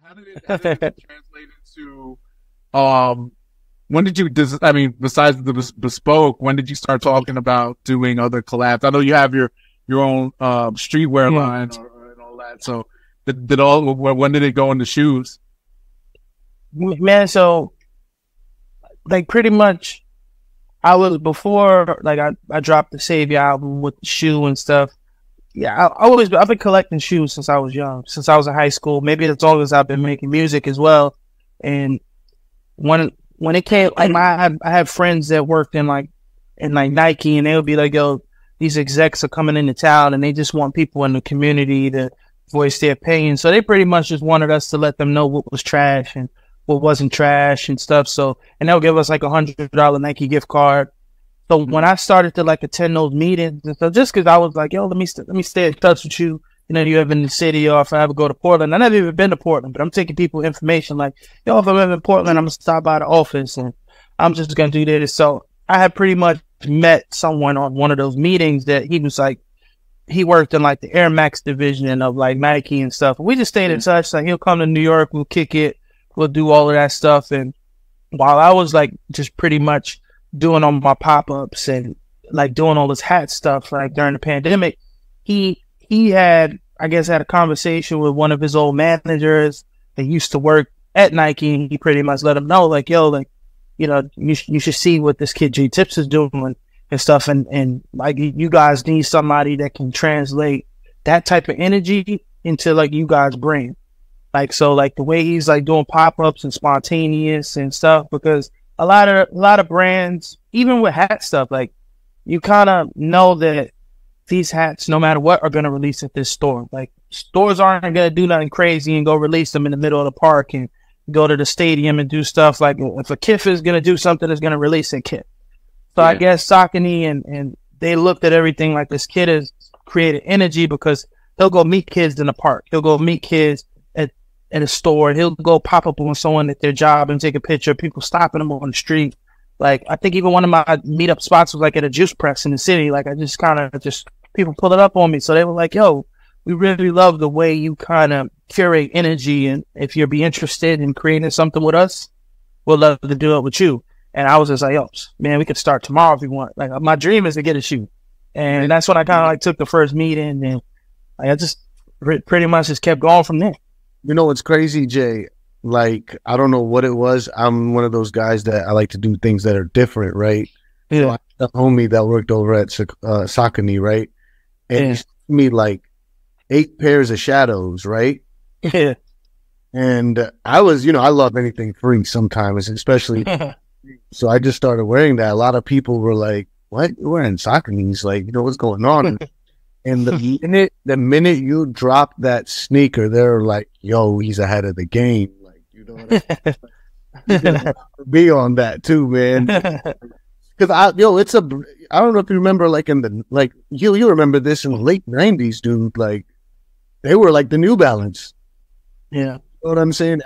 how did it translate into when did you I mean, besides the bespoke, when did you start talking about doing other collabs? I know you have your own streetwear line and all that. So when did it go into shoes? Man, so like pretty much I was before like I dropped the Savior album with the shoe and stuff. Yeah, I've been collecting shoes since I was young, since I was in high school. Maybe as long as I've been making music as well. And when it came, like I had friends that worked in Nike, and they would be like, "Yo, these execs are coming into town, and they just want people in the community to voice their opinion." So they pretty much just wanted us to let them know what was trash and what wasn't trash and stuff. So, and they'll give us like $100 Nike gift card. So when I started to like attend those meetings and stuff, just because I was like, yo, let me stay in touch with you. You know, you ever in the city, or if I ever go to Portland. I never even been to Portland, but I'm taking people information like, yo, if I'm ever in Portland, I'm gonna stop by the office and I'm just gonna do this. So I had pretty much met someone on one of those meetings that he was like, he worked in like the Air Max division of like Nike and stuff. We just stayed in touch. Like he'll come to New York, we'll kick it, we'll do all of that stuff. And while I was like just pretty much doing all my pop-ups and like doing all this hat stuff like during the pandemic, he had, I guess, had a conversation with one of his old managers that used to work at Nike, and he pretty much let him know like, yo, like, you know, you should see what this kid G Tips is doing and stuff, and like you guys need somebody that can translate that type of energy into like you guys' brain. Like, so like the way he's like doing pop-ups and spontaneous and stuff, because a lot of brands, even with hat stuff, like you kind of know that these hats, no matter what, are going to release at this store. Like stores aren't going to do nothing crazy and go release them in the middle of the park and go to the stadium and do stuff. Like if a Kith is going to do something, it's going to release a Kith. So yeah. I guess Saucony and they looked at everything like this kid has created energy, because he'll go meet kids in the park. He'll go meet kids at a store, and he'll go pop up on someone at their job and take a picture of people stopping them on the street. Like, I think even one of my meetup spots was like at a juice press in the city. Like, I just kind of people pull it up on me. So they were like, yo, we really love the way you kind of curate energy. And if you'd be interested in creating something with us, we'd love to do it with you. And I was just like, yo, man, we could start tomorrow if you want. Like, my dream is to get a shoe. And that's when I kind of like took the first meeting, and like, I just pretty much just kept going from there. You know what's crazy, Jay? Like, I don't know what it was. I'm one of those guys that I like to do things that are different, right? Yeah. So I had a homie that worked over at Saucony, right? And he sent me like 8 pairs of shadows, right? Yeah. And I was, you know, I love anything free sometimes, especially. So I just started wearing that. A lot of people were like, what? You're wearing Sauconys? Like, you know, what's going on? And the minute you drop that sneaker, they're like, yo, he's ahead of the game. Like, you know what I mean? Be on that too, man. Because I don't know if you remember, like you remember this in the late 90s, dude. Like, they were like the New Balance. Yeah. You know what I'm saying?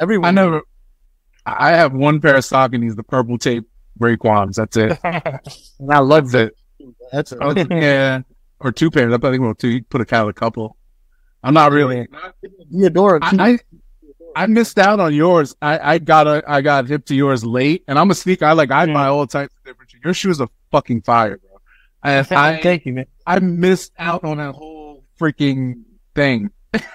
I have one pair of Sauconys, the purple tape Raekwons. That's it. And I loved it. Yeah. Or 2 pairs. I think we'll put a couple. I'm not really. You adore it. I missed out on yours. I got hip to yours late, and I'm a sneaker. I buy all types of different shoes. Your shoes are fucking fire, bro. Thank you, man. I missed out on that whole freaking thing.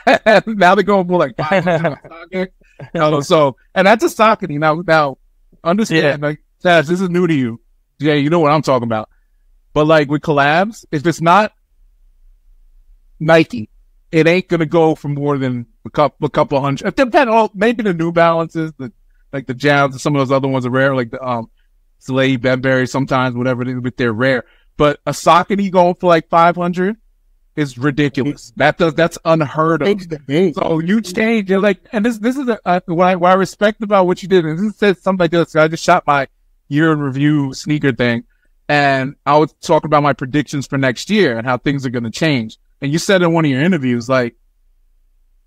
Now they're going for like $500. So, and that's a Saucony. Now understand, like, Taz, this is new to you. Jay, you know what I'm talking about. But like with collabs, if it's not Nike, it ain't gonna go for more than a couple hundred. It depends on maybe the New Balances, like the Jams, and some of those other ones are rare, like the Slade, Benberry, sometimes whatever it is, but they're rare. But a Saucony going for like 500 is ridiculous. That's unheard of. So you change, you're like, and this is what I respect about what you did. And this says something like this. I just shot my year in review sneaker thing, and I was talking about my predictions for next year and how things are going to change. And you said in one of your interviews, like,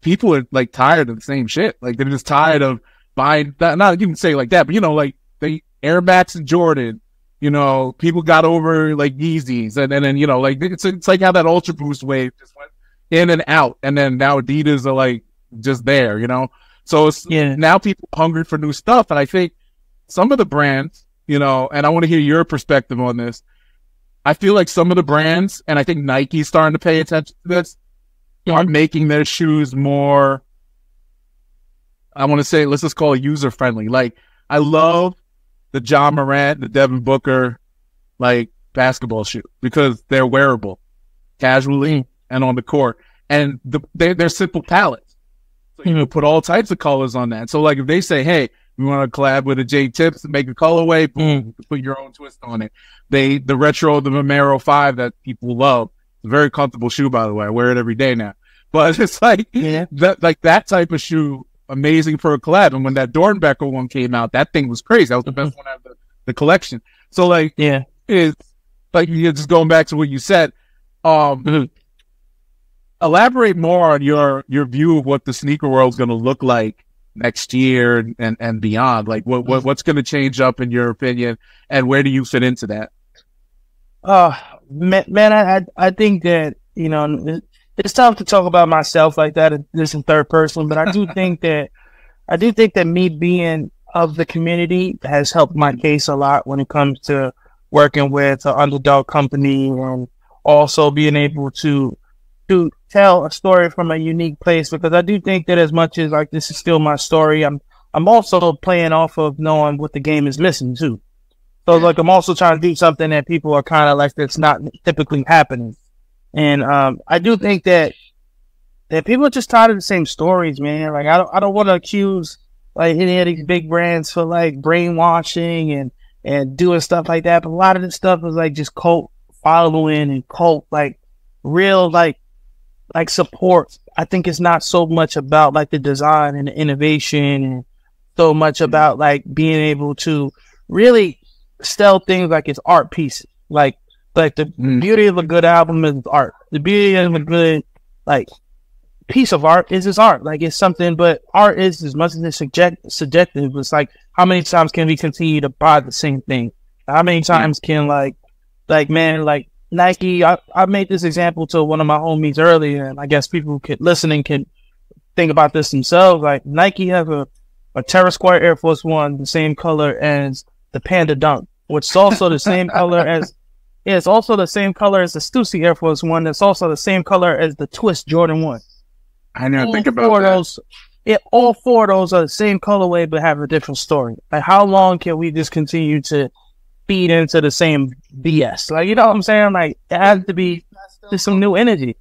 people are like tired of the same shit. Like, they're just tired of buying that. Not even say like that, but you know, like the Air Max and Jordan, you know, people got over like Yeezys, and then, you know, like it's like how that Ultra Boost wave just went in and out. And then now Adidas are like just there, you know? So it's now people hungry for new stuff. And I think some of the brands, and I want to hear your perspective on this. I feel like some of the brands, and I think Nike's starting to pay attention to this, are making their shoes more, I want to say, let's just call it user friendly. Like, I love the John Morant, the Devin Booker, like, basketball shoe because they're wearable casually and on the court, and they're simple palettes. So you can put all types of colors on that. So like if they say, hey, we want to collab with a J Tips and make a colorway, boom, put your own twist on it. The retro, the Vomero 5 that people love. It's a very comfortable shoe, by the way. I wear it every day now. But it's like that type of shoe, amazing for a collab. And when that Dornbecker one came out, that thing was crazy. That was the best one out of the collection. So like, it's like, you're just going back to what you said. Elaborate more on your view of what the sneaker world is going to look like next year and beyond. Like what's going to change up in your opinion, and where do you fit into that? Man, I think that, it's tough to talk about myself like that, this in third person, but I do think that me being of the community has helped my case a lot when it comes to working with an underdog company, and also being able to tell a story from a unique place, because I do think that as much as like this is still my story, I'm also playing off of knowing what the game is missing too. So like I'm also trying to do something that people are kind of like that's not typically happening. And I do think that people are just tired of the same stories, man. Like I don't want to accuse like any of these big brands for like brainwashing and doing stuff like that, but a lot of this stuff is like just cult following and cult like real like support. I think it's not so much about like the design and the innovation, and so much about like being able to really sell things like it's art pieces. Like the beauty of a good album is art. The beauty of a good like piece of art is its art. Like it's something, but art is as much as it's subjective. It's like how many times can we continue to buy the same thing? How many times can like man, like Nike, I made this example to one of my homies earlier, and I guess people listening can think about this themselves. Like Nike has a Terra Square Air Force One, the same color as the Panda Dunk, which is also the same color as it's also the same color as the Stussy Air Force One. That's also the same color as the Twist Jordan 1. I never think about that. All four of those are the same colorway but have a different story. Like how long can we just continue to feed into the same BS? Like, you know what I'm saying? Like it has to be just some new energy.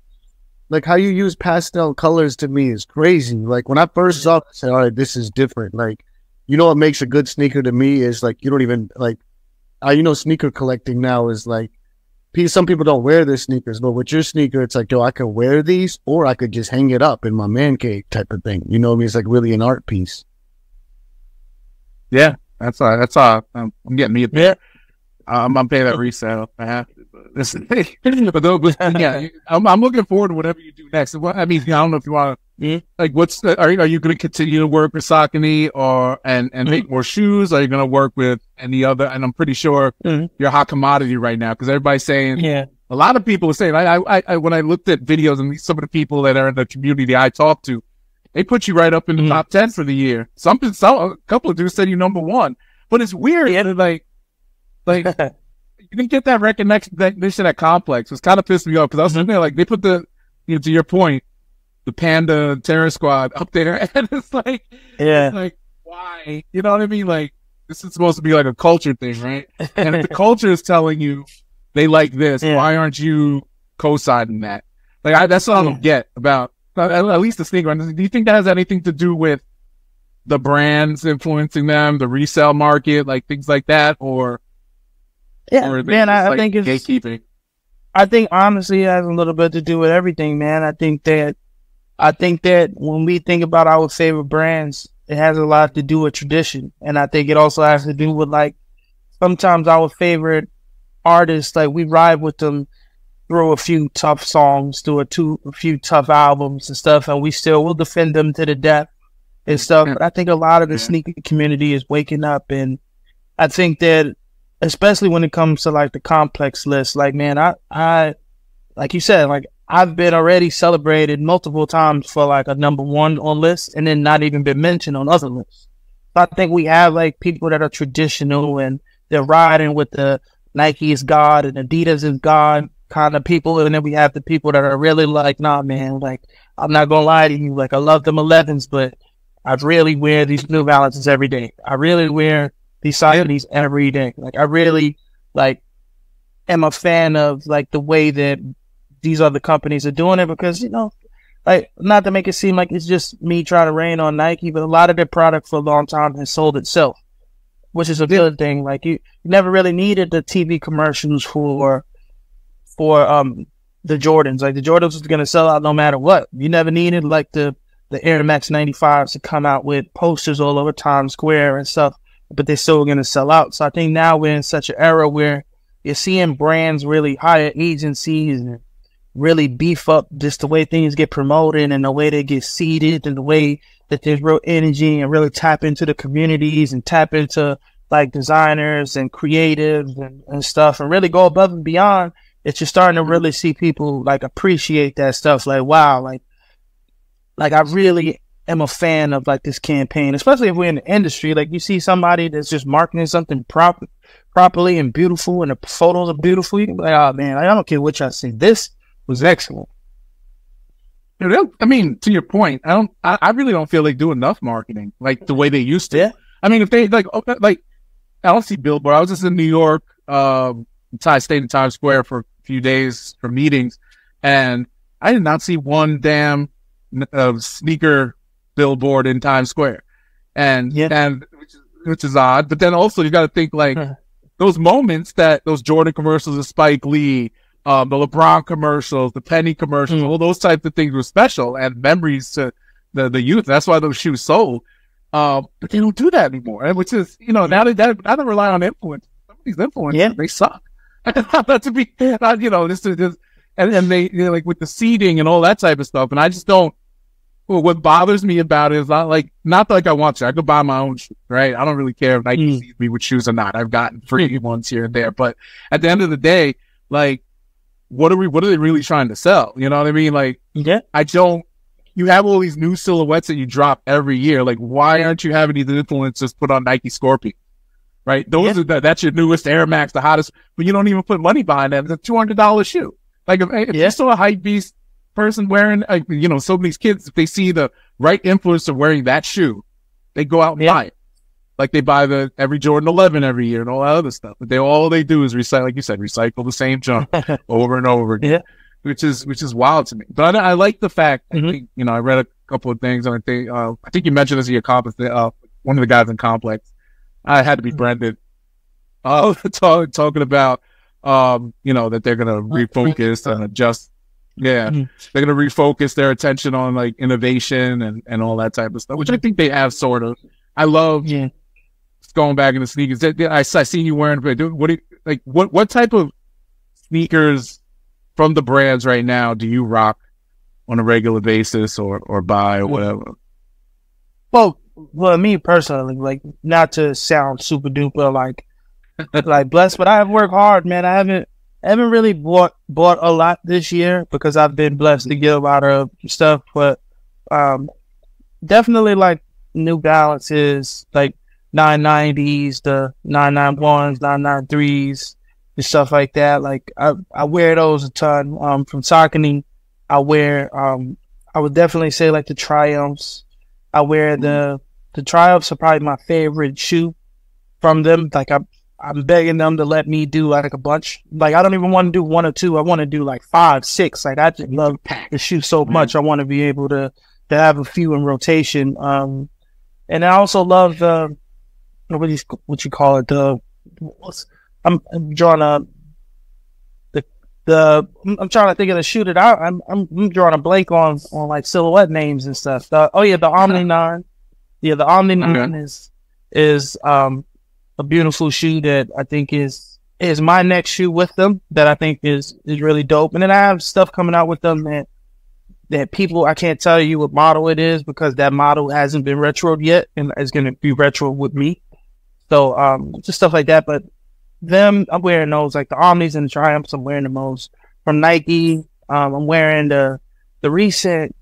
Like how you use pastel colors to me is crazy. Like when I first saw it, I said, all right, this is different. Like, what makes a good sneaker to me is like, you don't even like, sneaker collecting now is like, some people don't wear their sneakers, but with your sneaker, it's like, yo, I could wear these or I could just hang it up in my man cave type of thing. You know what I mean? It's like really an art piece. Yeah, that's all. I'm getting me a pair. I'm paying that resale. I have to, but listen, I'm looking forward to whatever you do next. I mean, I don't know if you want to, like, are you going to continue to work with Saucony and make more shoes? Are you going to work with any other? And I'm pretty sure you're a hot commodity right now because everybody's saying, a lot of people are saying, I when I looked at videos and some of the people that are in the community I talk to, they put you right up in the top 10 for the year. A couple of dudes said you're number 1, but it's weird. Like you didn't get that recognition at Complex. It's kind of pissed me off because I was sitting there like they put the, to your point, the Panda Terror Squad up there, and it's like, like why? You know what I mean? Like this is supposed to be like a culture thing, right? And if the culture is telling you they like this, why aren't you co-signing that? Like that's all I don't get about at least the sneaker. Do you think that has anything to do with the brands influencing them, the resale market, like things like that, or? Yeah, man, I think it's gatekeeping. I think honestly it has a little bit to do with everything, man. I think that when we think about our favorite brands, it has a lot to do with tradition. And I think it also has to do with like sometimes our favorite artists, like we ride with them through a few tough songs, through a few tough albums and stuff, and we still will defend them to the death and stuff. But I think a lot of the sneaker community is waking up, and I think that especially when it comes to like the complex list, like man, I like you said, like I've been already celebrated multiple times for like a #1 on lists, and then not even been mentioned on other lists. So I think we have like people that are traditional and they're riding with the Nike is God and Adidas is God kind of people, and then we have the people that are really like, nah, man, like I'm not gonna lie to you, like I love them 11s, but I really wear these New Balances every day. I really wear these Saucony's every day. Like I really like am a fan of like the way that these other companies are doing it, because, you know, like, not to make it seem like it's just me trying to rain on Nike, but a lot of their product for a long time has sold itself, which is a good thing. Like you never really needed the TV commercials for the Jordans. Like the Jordans was going to sell out no matter what. You never needed like the Air Max 95s to come out with posters all over Times Square and stuff, but they're still going to sell out. So I think now we're in such an era where you're seeing brands really hire agencies and really beef up just the way things get promoted and the way they get seeded and the way that there's real energy, and really tap into the communities and tap into like designers and creatives and stuff, and really go above and beyond. It's just starting to really see people like appreciate that stuff. Like, wow, like I really am a fan of like this campaign, especially if we're in the industry. Like you see somebody that's just marketing something properly and beautiful, and the photos are beautiful. You can be like, oh man, I don't care what y'all see. This was excellent. I mean, to your point, I really don't feel they do enough marketing like the way they used to. Yeah. I mean, if they like I don't see billboard. I was just in New York, stayed in Times Square for a few days for meetings, and I did not see one damn sneaker billboard in Times Square, and which is odd. But then also you got to think like those moments that those Jordan commercials of Spike Lee, the LeBron commercials, the Penny commercials, all those types of things were special and memories to the youth. That's why those shoes sold. But they don't do that anymore, which is, you know, now they rely on influence. Some of these influencers, they suck. Not to be, you know, this and they, you know, like with the seeding and all that type of stuff. And I just don't. Well, what bothers me about it is not like I want to. I could buy my own shoes, right? I don't really care if Nike sees me with shoes or not. I've gotten free ones here and there, but at the end of the day, like, what are they really trying to sell? You know what I mean? Like, you have all these new silhouettes that you drop every year. Like, why aren't you having these influencers put on Nike Scorpion? Right? Those that's your newest Air Max, the hottest, but you don't even put money behind that. It's a $200 shoe. Like, if you saw a hype beast person wearing, you know, some of these kids, if they see the right influencer wearing that shoe, they go out and buy it. Like they buy every Jordan 11 every year and all that other stuff. But all they do is recycle, like you said, recycle the same junk over and over again, which is wild to me. But I like the fact, I think, you know, I read a couple of things, and I think you mentioned this in your Complex, one of the guys in Complex, I had to be Brendan, talking about, you know, that they're going to refocus and adjust. Yeah, they're going to refocus their attention on like innovation and all that type of stuff, which I think they have sort of. I love going back in the sneakers. I seen you wearing. What type of sneakers from the brands right now do you rock on a regular basis or buy or whatever? Well, me personally, like, not to sound super duper like blessed, but I have worked hard, man. I haven't really bought a lot this year because I've been blessed to get a lot of stuff, but definitely like New Balances, like 990s, the 991s, 993s, and stuff like that. Like I wear those a ton. From Saucony, I wear I would definitely say like the Triumphs. I wear the Triumphs are probably my favorite shoe from them. Like I'm begging them to let me do like a bunch. Like I don't even want to do one or two. I want to do like 5, 6. Like I just love the shoe so much. I want to be able to have a few in rotation. And I also love the what you call it, I'm drawing I'm trying to think of the shoe that I'm drawing a blank on like silhouette names and stuff. The Omni 9. Yeah, the Omni 9 is a beautiful shoe that I think is my next shoe with them that I think is really dope. And then I have stuff coming out with them that people, I can't tell you what model it is because that model hasn't been retroed yet and is going to be retro with me. So just stuff like that. But them, I'm wearing those, like the Omnis and the Triumphs, I'm wearing the most. From Nike, I'm wearing the recent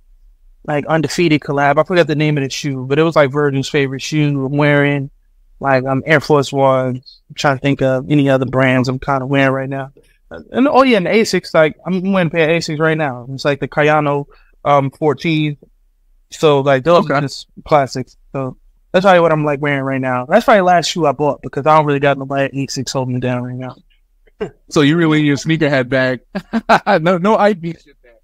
like undefeated collab. I forgot the name of the shoe, but it was like Virgil's favorite shoe. I'm wearing like Air Force Ones. I'm trying to think of any other brands I'm kind of wearing right now. And oh yeah, and the Asics, like I'm wearing a pair of Asics right now. It's like the Kayano 14. So like those are just classics. So that's probably what I'm like wearing right now. That's probably the last shoe I bought because I don't really got nobody at Asics holding me down right now. So you really your sneakerhead bag? no IB shit there.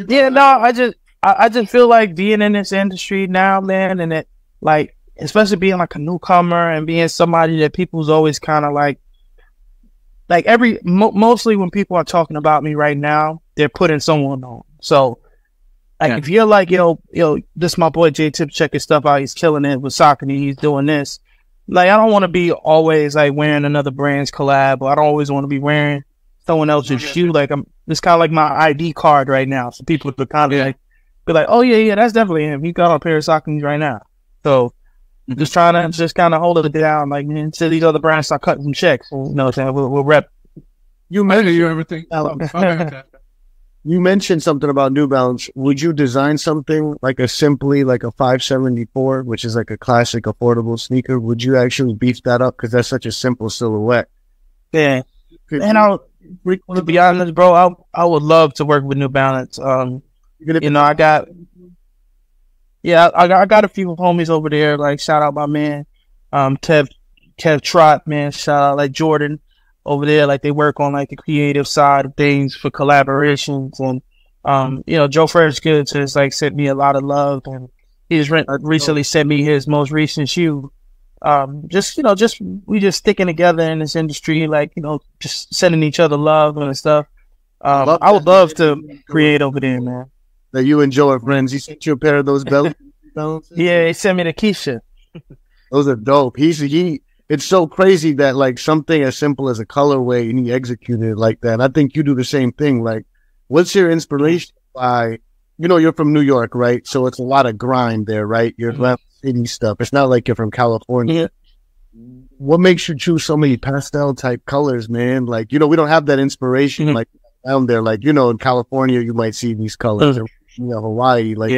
Yeah, no, I just feel like being in this industry now, man, and it like especially being like a newcomer and being somebody that people's always kind of like mostly when people are talking about me right now, they're putting someone on. So like if you're like, yo, this my boy J Tip, check his stuff out, he's killing it with Saucony, he's doing this. Like I don't want to be always like wearing another brand's collab, or I don't always want to be wearing someone else's shoe. Like it's kind of like my ID card right now. So people to kind of like be like, oh yeah, that's definitely him. He got on a pair of Sauconys right now. So just trying to just kind of hold it down, like until these other brands start cutting some checks. You know what I'm saying? We'll rep. You everything. You mentioned something about New Balance. Would you design something like a 574, which is like a classic affordable sneaker? Would you actually beef that up? Because that's such a simple silhouette. Yeah. And to be honest, bro, I would love to work with New Balance. You know, I got a few homies over there. Like shout out my man, Kev Trot, man. Shout out like Jordan over there. Like they work on like the creative side of things for collaborations, and you know, Joe Fresh Goods has like sent me a lot of love, and he's recently sent me his most recent shoe. We just sticking together in this industry, like, you know, just sending each other love and stuff. I would love to create over there, man. That you and Joe are friends. He sent you a pair of those balances? Yeah, he sent me the Keisha. Those are dope. It's so crazy that like something as simple as a colorway and he executed it like that. I think you do the same thing. Like, what's your inspiration by, you know, you're from New York, right? So it's a lot of grind there, right? You're left city stuff. It's not like you're from California. What makes you choose so many pastel type colors, man? Like, you know, we don't have that inspiration like down there. Like, you know, in California, you might see these colors. Or, you know, Hawaii, like,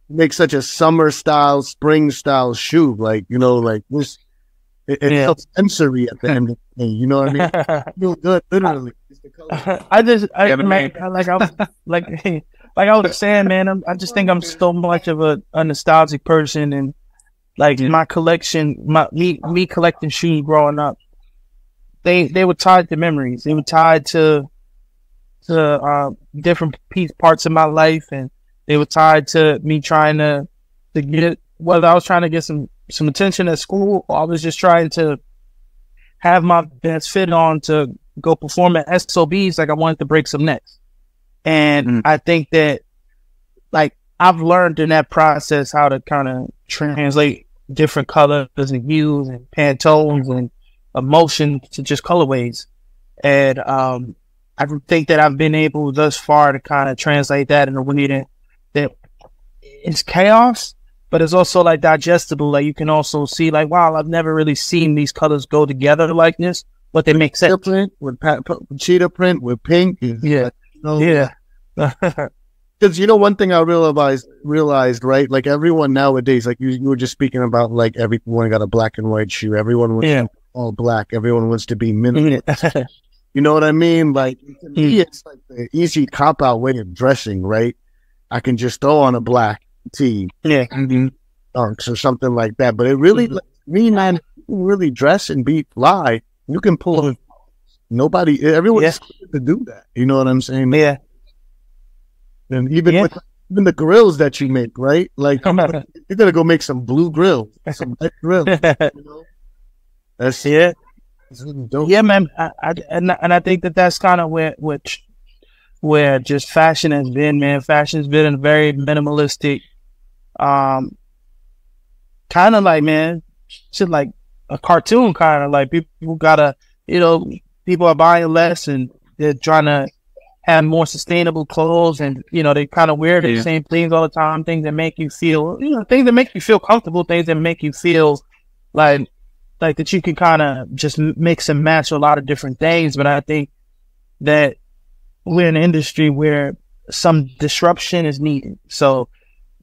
make such a summer style, spring style shoe. Like, you know, like this. It's sensory at the end of the day, you know what I mean? I feel good, literally. I was saying, man, I just think I'm so much of a nostalgic person, and like my collection, me collecting shoes growing up, they were tied to memories. They were tied to different parts of my life, and they were tied to me trying to get, whether I was trying to get some attention at school, or I was just trying to have my best fit on to go perform at SOBs. Like I wanted to break some necks. And I think that like I've learned in that process how to kind of translate different colors and hues and Pantones and emotion to just colorways. And I think that I've been able thus far to kind of translate that in a way that it's chaos, but it's also like digestible. Like you can also see like, wow, I've never really seen these colors go together like this, but they make sense. Print with cheetah print with pink. Yeah. Because you know, one thing I realized, right? Like everyone nowadays, like you were just speaking about, like everyone got a black and white shoe. Everyone wants to be all black. Everyone wants to be minimalist. You know what I mean? Like to me, it's like the easy cop out way of dressing, right? I can just throw on a black tee, dunks or something like that. But it really, like, me, man, really dress and be fly. You can pull everyone to do that. You know what I'm saying? Yeah. And even with the grills that you make, right? Like you're gonna go make some blue grill, some red grill. You know? That's really dope. Yeah, man. I think that's kind of where just fashion has been, man. Fashion's been a very minimalistic, kind of like, man, shit like a cartoon, kind of like people gotta, you know, people are buying less and they're trying to have more sustainable clothes, and you know, they kind of wear the same things all the time, things that make you feel, you know, things that make you feel comfortable, things that make you feel like that you can kind of just mix and match a lot of different things. But I think that we're in an industry where some disruption is needed. So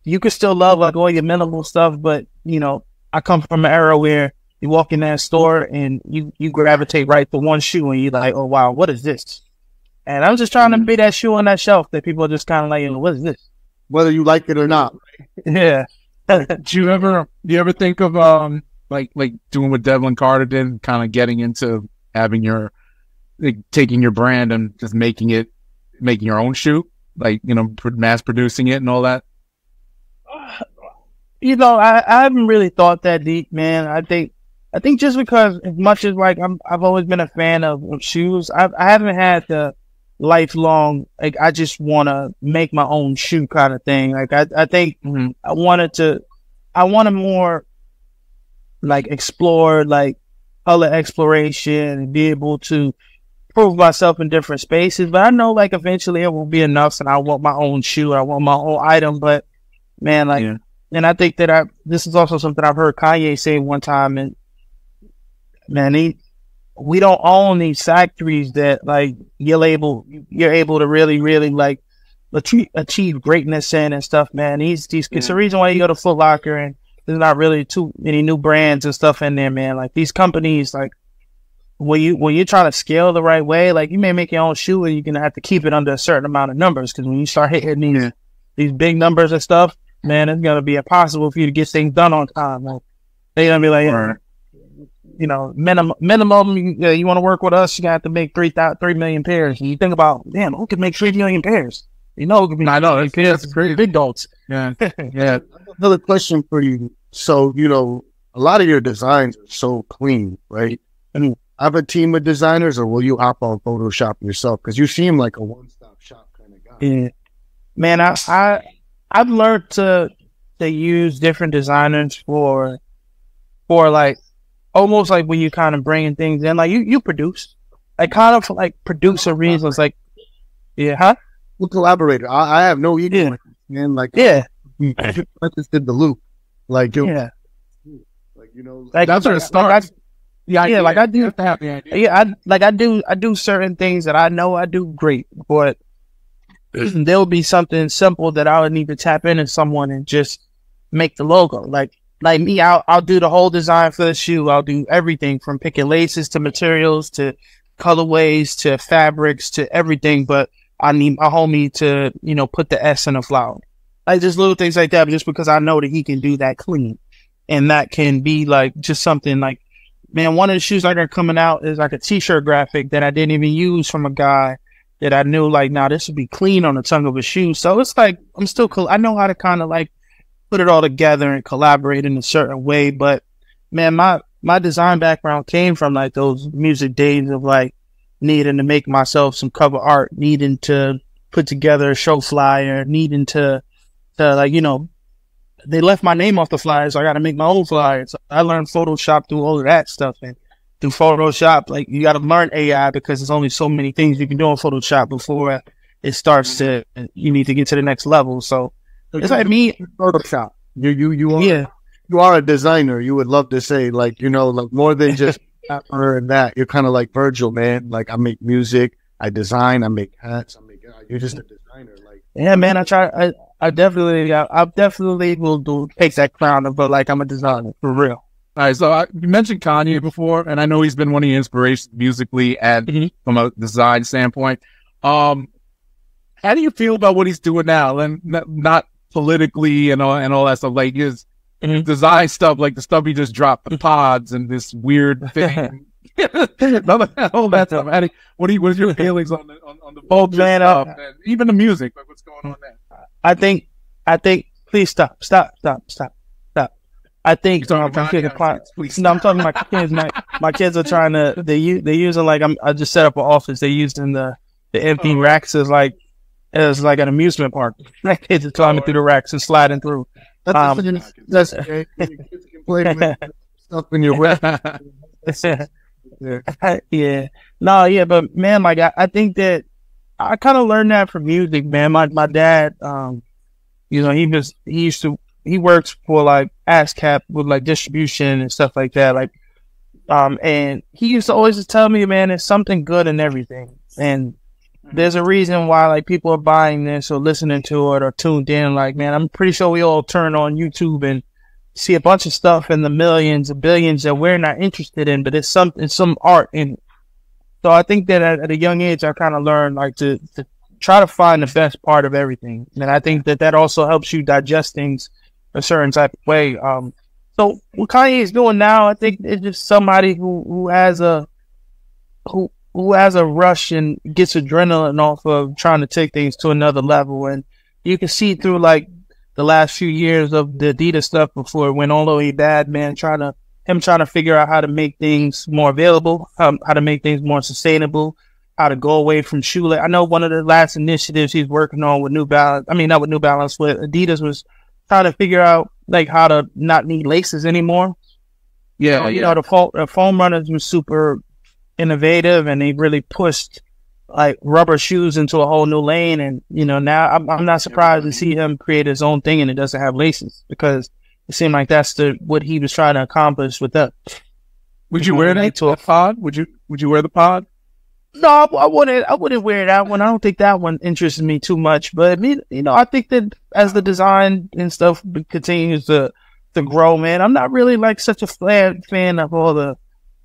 you can still love like all your minimal stuff, but you know, I come from an era where you walk in that store and you gravitate right to one shoe and you're like, oh wow, what is this? And I'm just trying to be that shoe on that shelf that people are just kind of like, what is this? Whether you like it or not. Yeah. Do you ever think of like doing what Devlin Carter did, kind of getting into having your taking your brand and just making your own shoe, like, you know, mass producing it and all that? You know, I haven't really thought that deep, man. I think just because as much as like I've always been a fan of shoes, I haven't had the lifelong, like, I just want to make my own shoe kind of thing. Like, I think I want to more like explore, like color exploration and be able to prove myself in different spaces. But I know like eventually it won't be enough and I want my own shoe. I want my own item. But man, like, and I think that this is also something I've heard Kanye say one time, and man, we don't own these factories that like you're able to really, really like achieve greatness in and stuff, man. It's the reason why you go to Foot Locker and there's not really too many new brands and stuff in there, man. Like these companies, like when you're trying to scale the right way, like you may make your own shoe and you're gonna have to keep it under a certain amount of numbers, because when you start hitting these big numbers and stuff, man, it's gonna be impossible for you to get things done on time. Like they're gonna be like, you know, minimum. You want to work with us, you got to make 3 million pairs. And you think about, damn, who could make 3 million pairs? You know, who could make, I know that's great, big dogs. Yeah, yeah. Another question for you. So, you know, a lot of your designs are so clean, right? And have a team of designers, or will you hop on Photoshop yourself? Because you seem like a one-stop shop kind of guy. Yeah, man, I've learned to use different designers for like almost like when you kind of bringing things in, like you produce, like kind of for like producer reasons, like We'll collaborate. I have no ego, man. Like I just did the loop, like like you know, like that's where it starts. Like I do have to have the idea. I do certain things that I know I do great, but there'll be something simple that I would need to tap into someone and just make the logo. Like me, I'll do the whole design for the shoe. I'll do everything from picking laces to materials to colorways to fabrics to everything. But I need my homie to, you know, put the S in a flower. Like just little things like that, but just because I know that he can do that clean. And that can be like just something like, man, one of the shoes I got coming out is like a t-shirt graphic that I didn't even use from a guy that I knew, like, now this would be clean on the tongue of a shoe. So it's like, I'm still cool. I know how to kind of like put it all together and collaborate in a certain way. But man, my design background came from like those music days of like needing to make myself some cover art, needing to put together a show flyer, needing to like, you know, they left my name off the flyer, so I got to make my own flyers. So I learned Photoshop through all of that stuff, and through Photoshop, like you got to learn AI because there's only so many things you can do on Photoshop before it starts to, you need to get to the next level. So it's like me, Photoshop. You are a designer. You would love to say, like, you know, like more than just rapper and that. You're kind of like Virgil, man. Like I make music, I design, I make hats, you're just a designer. Like, yeah, man. I definitely will take that crown of, but like I'm a designer for real. All right, so you mentioned Kanye before, and I know he's been one of your inspirations musically and from a design standpoint. How do you feel about what he's doing now, and not politically and all that stuff, like his design stuff, like the stuff he just dropped, the pods and this weird thing, all that stuff. What are your feelings on the Vulture stuff, and even the music? Like, what's going on there? I think. Please stop. I think I'm talking about my kids. My kids are trying to. They're using like I just set up an office. They're using the empty racks as like an amusement park. Like kids are climbing through the racks and sliding through. That's okay. Kids can play with stuff in your web. But man, like I think that I kind of learned that from music, man. My dad, you know, he works for like ASCAP with like distribution and stuff like that. Like, and he used to always just tell me, man, there's something good in everything. And there's a reason why like people are buying this or listening to it or tuned in. Like, man, I'm pretty sure we all turn on YouTube and see a bunch of stuff in the millions or billions that we're not interested in, but it's some art in it. So I think that at a young age, I kind of learned like to try to find the best part of everything. And I think that also helps you digest things a certain type of way. So what Kanye is doing now, I think it's just somebody who has a rush and gets adrenaline off of trying to take things to another level. And you can see through like the last few years of the Adidas stuff before it went all the way bad, man, trying to figure out how to make things more available, how to make things more sustainable, how to go away from shoelace. I know one of the last initiatives he's working on with with Adidas was trying to figure out like how to not need laces anymore. Yeah. So, you know, the foam runners were super innovative and they really pushed like rubber shoes into a whole new lane. And, you know, now I'm not surprised to see him create his own thing and it doesn't have laces, because it seemed like that's what he was trying to accomplish with that. Would you wear that pod? Would you wear the pod? No, I wouldn't wear that one. I don't think that one interests me too much. But you know, I think that as the design and stuff continues to grow, man, I'm not really like such a fan of all the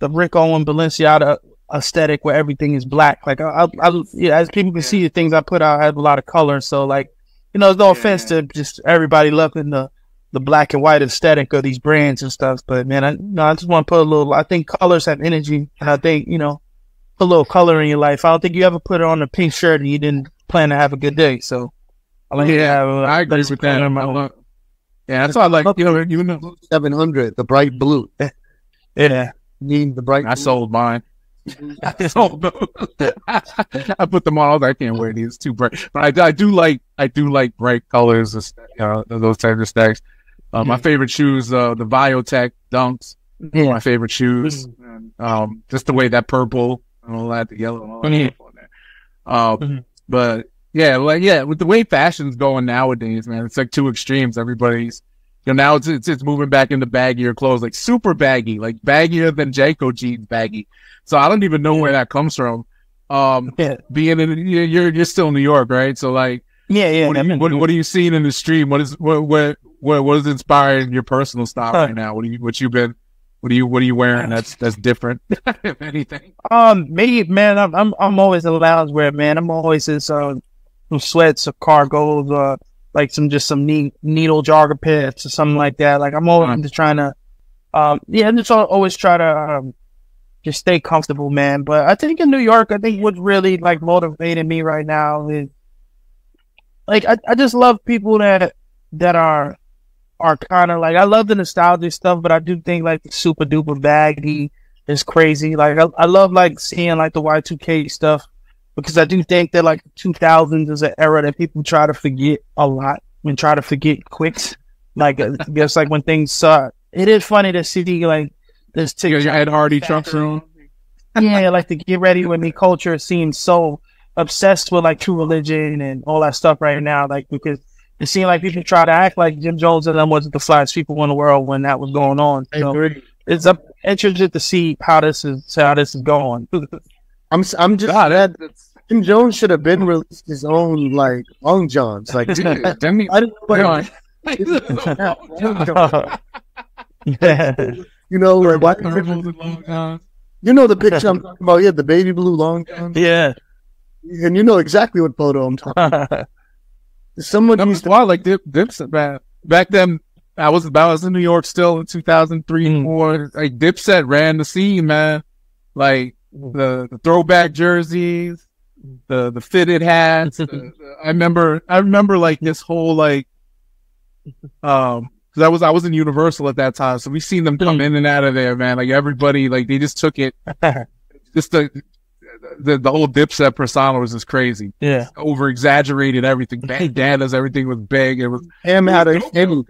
Rick Owen Balenciaga aesthetic where everything is black. Like as people can see, the things I put out have a lot of color. So like, you know, no offense to just everybody loving the black and white aesthetic of these brands and stuff. But man, I just want to put a little. I think colors have energy, and I think, you know, put a little color in your life. I don't think you ever put on a pink shirt and you didn't plan to have a good day. So I agree with that. Yeah, that's why I like, you know, 700, the bright blue. Yeah. Need the bright. I sold mine. I put them on. I was like, I can't wear these, too bright. But I do like bright colors, those types of stacks. My favorite shoes, the Biotech Dunks. Yeah. My favorite shoes. And, just the way that purple and all that, the yellow and all that stuff on there. But yeah, with the way fashion's going nowadays, man, it's like two extremes. Everybody's, you know, now it's moving back into baggier clothes, like super baggy, like baggier than Janko jeans baggy. So I don't even know where that comes from. Being in, you're still in New York, right? So like, what are you seeing in the stream? What is inspiring your personal style right now? What are you wearing that's different, if anything? Me, man, I'm always a loungewear, man. I'm always in some sweats or cargos or like some needle jogger pants or something like that. Like I'm always just trying to, just always try to just stay comfortable, man. But I think in New York, I think what's really like motivating me right now is like I just love people that are kind of like, I love the nostalgic stuff, but I do think like the super duper baggy is crazy. Like I love like seeing like the Y2K stuff, because I do think that like 2000s is an era that people try to forget a lot and try to forget quick. Like I guess like when things suck, it is funny to see like this. Your Ed Hardy trunks on. Yeah, like the Get Ready With Me culture seems so obsessed with like True Religion and all that stuff right now. Like because it seemed like people try to act like Jim Jones and them wasn't the flyest people in the world when that was going on. So it's interested to see how this is going. I'm just glad that Jim Jones should have been released his own like long johns. Like I didn't know you know, like why, you know the picture I'm talking about, the baby blue long johns. Yeah. And you know exactly what photo I'm talking about. Someone used to like Dipset back then. I was in New York still in 2003, 4. Like Dipset ran the scene, man. Like the throwback jerseys, the fitted hats. I remember like this whole like, because I was in Universal at that time, so we seen them come in and out of there, man. Like everybody, like they just took it. Just the whole Dipset persona was just crazy. Yeah, over exaggerated everything. Bandanas, everything was big. It was him had a chain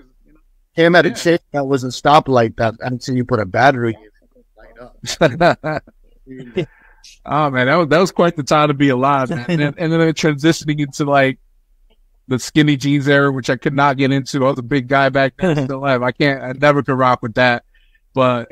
that was a stoplight that until you put a battery in it. Oh man, that was quite the time to be alive, man. And then transitioning into like the skinny jeans era, which I could not get into. I was a big guy back then. Still am. I never could rock with that. But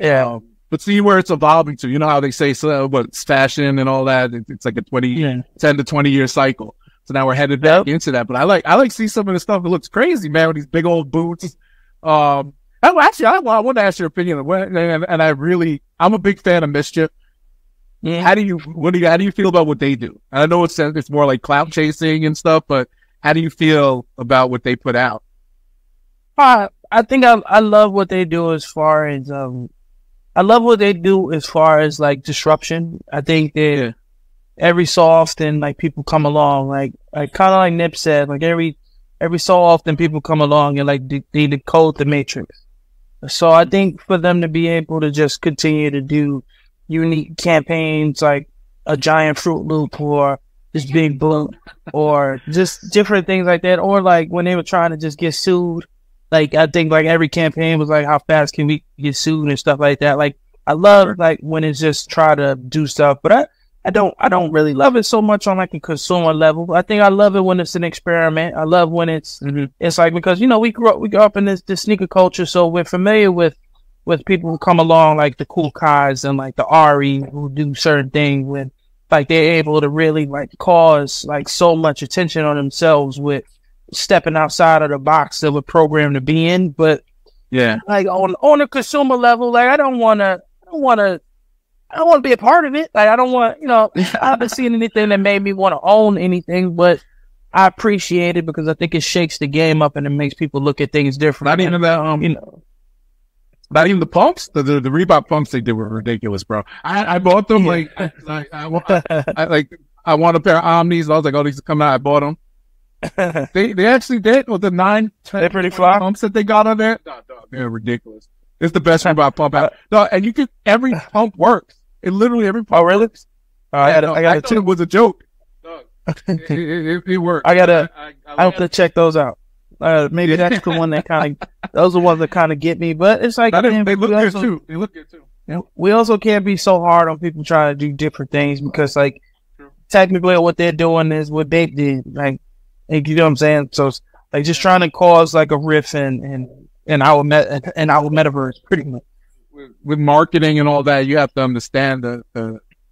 but see where it's evolving to. You know how they say, so what, it's fashion and all that. It's like a 10 to 20 year cycle. So now we're headed back into that. But I like see some of the stuff that looks crazy, man, with these big old boots. Actually, I want to ask your opinion on what, and I'm a big fan of Mischief. Yeah. How do you feel about what they do? I know it's more like clout chasing and stuff, but how do you feel about what they put out? I think I love what they do as far as like disruption. I think that every so often, like, people come along, like kind of like Nip said, like every so often people come along and like they decode the matrix. So I think for them to be able to just continue to do unique campaigns, like a giant Fruit Loop or this big blunt or just different things like that, or like when they were trying to just get sued, like I think like every campaign was like, how fast can we get sued and stuff like that. Like I love like when it's just try to do stuff, but I don't really love it so much on like a consumer level. I think I love it when it's an experiment. I love when it's like, because we grew up in this sneaker culture, so we're familiar with people who come along like the Cool Kais and like the Ari who do certain things when like they're able to really like cause like so much attention on themselves with stepping outside of the box that we're programmed to be in. But like on a consumer level, like I don't want to be a part of it. Like I don't want, I haven't seen anything that made me want to own anything, but I appreciate it because I think it shakes the game up and it makes people look at things different. Not even that, not even the pumps, the Reebok pumps they did were ridiculous, bro. I bought them I want a pair of Omnis. I was like, oh, these are coming out. I bought them. they actually did with the 9, 10, they're pretty fly pumps that they got on there. No, they're ridiculous. It's the best Reebok pump out. No, and every pump works. It literally every pump. Oh, really? Works. I thought it was a joke. It worked. I have to check those out. Maybe that's the one that those are the ones that kind of get me. But it's like, they look good too. They look good too. We also can't be so hard on people trying to do different things because, like, technically what they're doing is what Bape did. Like, you know what I'm saying? So it's like just trying to cause like a riff in our metaverse, pretty much. With marketing and all that, you have to understand and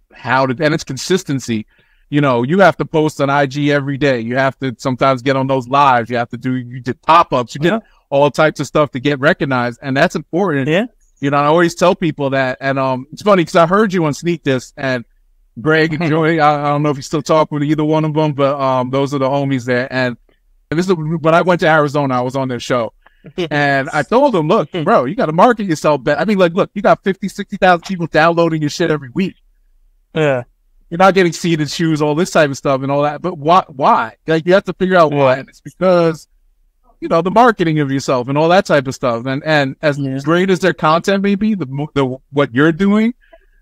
it's consistency. You have to post on IG every day. You have to sometimes get on those lives. You have to you did pop-ups. You did all types of stuff to get recognized. And that's important. Yeah. I always tell people that. And it's funny because I heard you on Sneak This and Greg and Joey. I don't know if you still talk with either one of them, but those are the homies there. And this is when I went to Arizona, I was on their show. And I told them, look, bro, you got to market yourself better. I mean, like, look, you got 50, 60,000 people downloading your shit every week. Yeah. You're not getting seated shoes, all this type of stuff and all that. But why? Like, you have to figure out why. And it's because, the marketing of yourself and all that type of stuff. And as great as their content may be, what you're doing,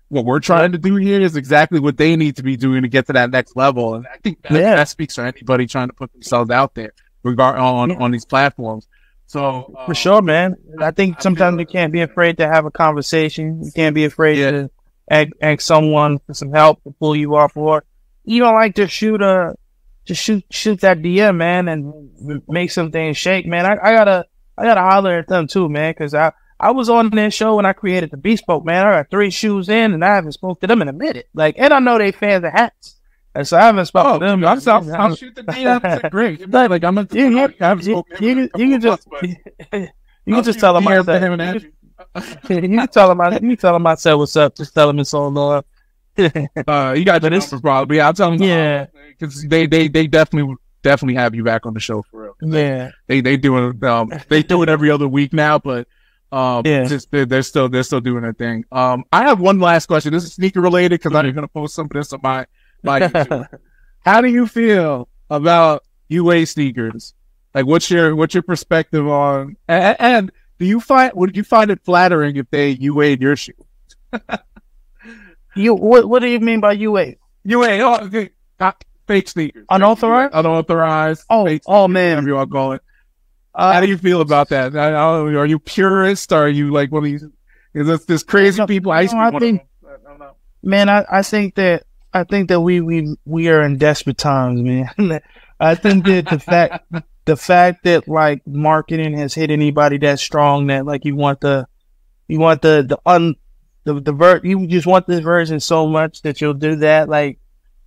what we're trying to do here is exactly what they need to be doing to get to that next level. And I think that speaks for anybody trying to put themselves out there on these platforms. So for sure, man. I think sometimes you can't be afraid to have a conversation. You can't be afraid to ask someone for some help to pull you off, or even like to shoot that DM, man, and make some things shake, man. I gotta holler at them too, man, because I was on their show when I created the Bespoke, man. I got 3 shoes in, and I haven't spoke to them in a minute. Like, and I know they fans of hats. And so I haven't spoken to them. I'll shoot the DM. Great. Like, I'm you can just tell them I said. You can tell them I said what's up. Just tell them it's on love. You got your number probably. I'll tell them. Because they definitely have you back on the show for real. Yeah. They do it every other week now, but they're still doing their thing. I have one last question. This is sneaker related because I'm going to post some of this on my YouTube. How do you feel about UA sneakers? Like, what's your perspective on? And would you find it flattering if they UA'd your shoe? What do you mean by UA? UA, fake sneakers, unauthorized. Fake sneakers, man, whatever you want to call it. How do you feel about that? Are you purist? Are you like one of these? Is this crazy people? I think, man, I think that we are in desperate times, man. I think that the fact that like marketing has hit anybody that strong that like you want the you just want this version so much that you'll do that. Like,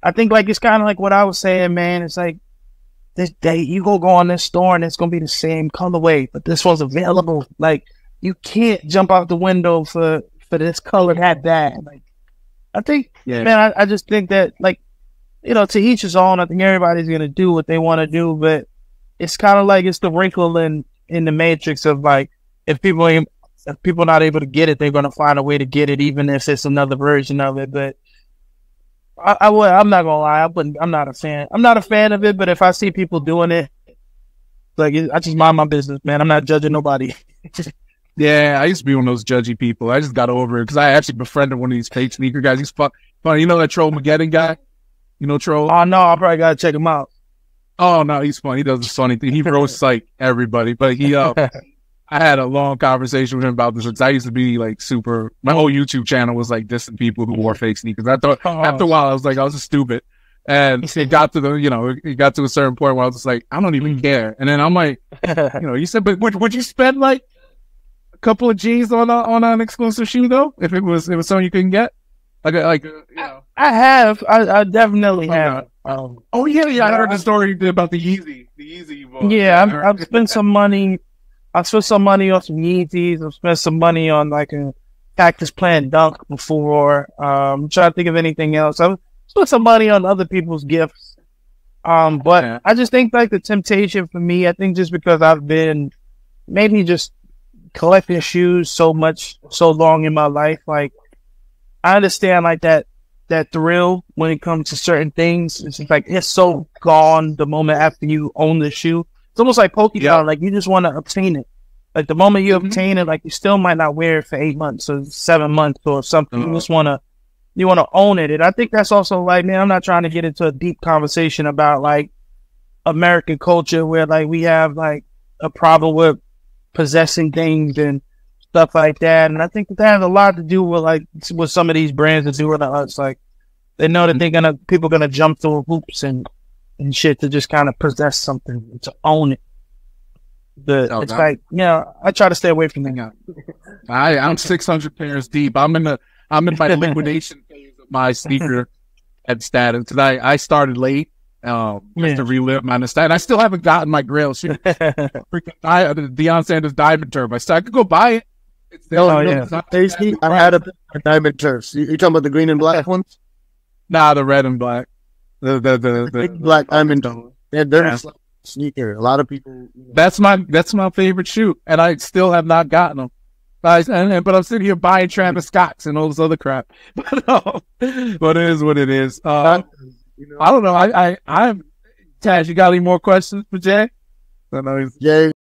I think like it's kind of like what I was saying, man. It's like this day you go on this store and it's gonna be the same colorway, but this one's available. Like, you can't jump out the window for this color that bad. Like, I think, man, I just think that, like, you know, to each his own. I think everybody's gonna do what they want to do, but it's kind of like it's the wrinkle in the matrix of like, if people not able to get it, they're gonna find a way to get it, even if it's another version of it. But I'm not gonna lie, I'm not a fan. I'm not a fan of it. But if I see people doing it, like, I just mind my business, man. I'm not judging nobody. Yeah, I used to be one of those judgy people. I just got over it because I actually befriended one of these fake sneaker guys. He's funny. You know that Troll Mageddon guy? You know Troll? Oh no, I probably gotta check him out. Oh no, he's funny. He does this funny thing. He roasts like everybody, but he I had a long conversation with him about this because I used to be like my whole YouTube channel was like dissing people who wore fake sneakers. I thought after a while I was like, I was just stupid. And it got to it got to a certain point where I was just like, I don't even care. And then I'm like, you said, but would you spend like a couple of G's on an exclusive shoe though? If it was something you couldn't get? I have. I definitely have. Oh yeah. I heard the story about the Yeezy. You bought. Yeah, I've spent some money. I spent some money on some Yeezys. I've spent some money on like a Cactus Plant Dunk before. I'm trying to think of anything else. I've spent some money on other people's gifts. But I just think like the temptation for me, I think just because I've been maybe just collecting shoes so long in my life, like I understand like that thrill when it comes to certain things. It's just like it's so gone the moment after you own the shoe. It's almost like Pokemon, like you just want to obtain it. Like the moment you obtain it, like you still might not wear it for 8 months or 7 months or something. You just want to own it. And I think that's also like, man, I'm not trying to get into a deep conversation about like American culture where like we have like a problem with possessing things and stuff like that. And I think that has a lot to do with like what some of these brands are doing to us. Like they know that people gonna jump through hoops and shit to just kind of possess something, to own it. But it's like, I try to stay away from that. I'm 600 pairs deep. I'm in my liquidation phase of my sneaker head status because I started late just to relive my nostalgia. And I still haven't gotten my Grail shoe. Freaking Deion Sanders Diamond Turf. I could go buy it. I had a Diamond Turfs. You talking about the green and black ones? Nah, the red and black. The big black diamond. They're sneaker. A lot of people. That's my favorite shoe, and I still have not gotten them. But I'm sitting here buying Travis Scott's and all this other crap. But it is what it is. I don't know. I'm Taz. You got any more questions for Jay? Jay,